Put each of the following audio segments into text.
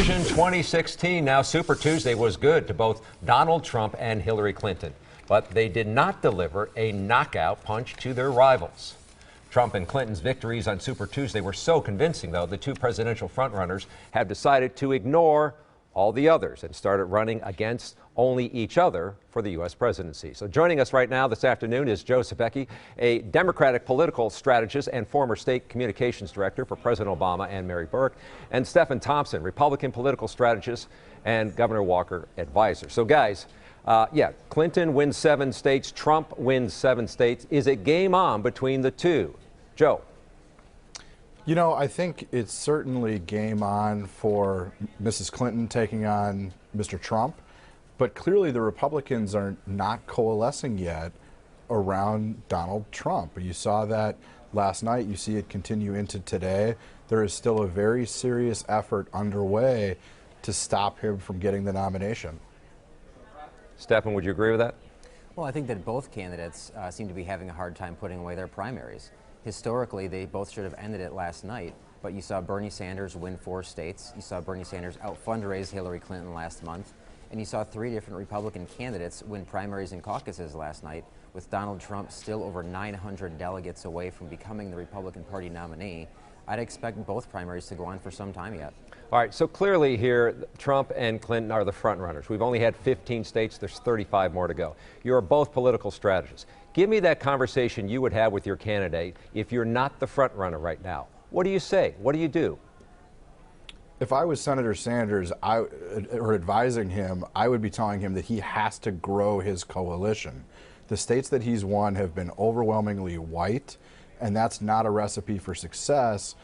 Decision 2016. Now, Super Tuesday was good to both Donald Trump and Hillary Clinton, but they did not deliver a knockout punch to their rivals. Trump and Clinton's victories on Super Tuesday were so convincing, though, the two presidential frontrunners have decided to ignore all the others and started running against only each other for the U.S. presidency. So joining us right now this afternoon is Joe Zepecki, a Democratic political strategist and former state communications director for President Obama and Mary Burke, and Stephan Thompson, Republican political strategist and Governor Walker advisor. So guys, Clinton wins 7 states, Trump wins 7 states. Is it game on between the two? Joe. You know, I think it's certainly game on for Mrs. Clinton taking on Mr. Trump, but clearly the Republicans are not coalescing yet around Donald Trump. You saw that last night. You see it continue into today. There is still a very serious effort underway to stop him from getting the nomination. Stephan, would you agree with that? Well, I think that both candidates seem to be having a hard time putting away their primaries. Historically, they both should have ended it last night, but you saw Bernie Sanders win 4 states. You saw Bernie Sanders out-fundraise Hillary Clinton last month. And you saw 3 different Republican candidates win primaries and caucuses last night, with Donald Trump still over 900 delegates away from becoming the Republican Party nominee. I'd expect both primaries to go on for some time yet. All right, so clearly here, Trump and Clinton are the front runners. We've only had 15 states. There's 35 more to go. You're both political strategists. Give me that conversation you would have with your candidate if you're not the front runner right now. What do you say? What do you do? If I was Senator Sanders or advising him, I would be telling him that he has to grow his coalition. The states that he's won have been overwhelmingly white, and that's not a recipe for success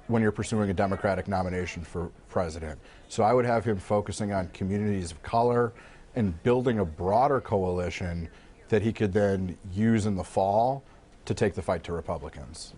when you're pursuing a Democratic nomination for president. So I would have him focusing on communities of color and building a broader coalition that he could then use in the fall to take the fight to Republicans.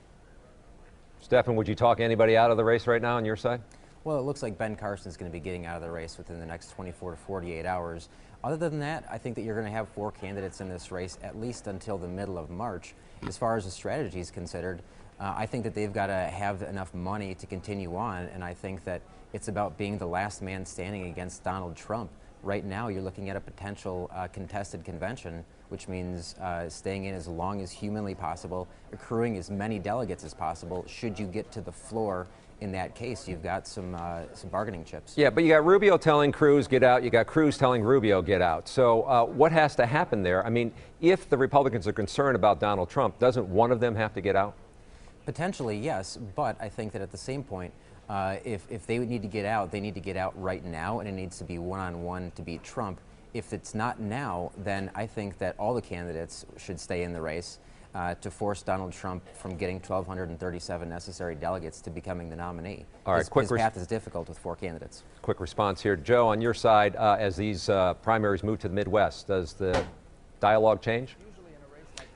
Stephan, would you talk anybody out of the race right now on your side? Well, it looks like Ben Carson's going to be getting out of the race within the next 24 to 48 hours. Other than that, I think that you're going to have 4 candidates in this race at least until the middle of March. As far as the strategy is considered, I think that they've got to have enough money to continue on, and I think that it's about being the last man standing against Donald Trump. Right now, you're looking at a potential contested convention, which means staying in as long as humanly possible, accruing as many delegates as possible. Should you get to the floor, in that case, you've got some bargaining chips. Yeah, but you got Rubio telling Cruz get out. You got Cruz telling Rubio get out. So what has to happen there? I mean, if the Republicans are concerned about Donald Trump, doesn't one of them have to get out? Potentially, yes, but I think that at the same point, if they would need to get out, they need to get out right now, and it needs to be one-on-one to beat Trump. If it's not now, then I think that all the candidates should stay in the race to force Donald Trump from getting 1,237 necessary delegates to becoming the nominee. All right, his path is difficult with 4 candidates. Quick response here. Joe, on your side, as these primaries move to the Midwest, does the dialogue change?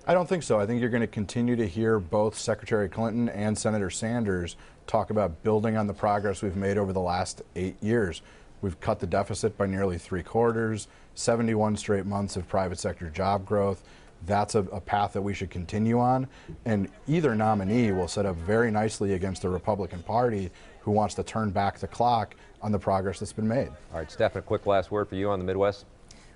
I don't think so. I think you're going to continue to hear both Secretary Clinton and Senator Sanders talk about building on the progress we've made over the last 8 years. We've cut the deficit by nearly 3/4, 71 straight months of private sector job growth. That's a path that we should continue on, and either nominee will set up very nicely against the Republican Party, who wants to turn back the clock on the progress that's been made. All right, Stephan, a quick last word for you on the Midwest.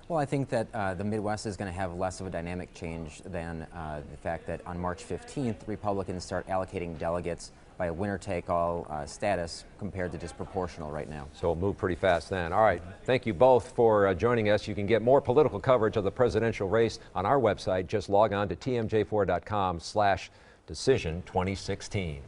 Well, I think that the Midwest is going to have less of a dynamic change than the fact that on March 15th, Republicans start allocating delegates by a winner-take-all status compared to just proportional right now. So it'll move pretty fast then. All right, thank you both for joining us. You can get more political coverage of the presidential race on our website. Just log on to tmj4.com/decision2016.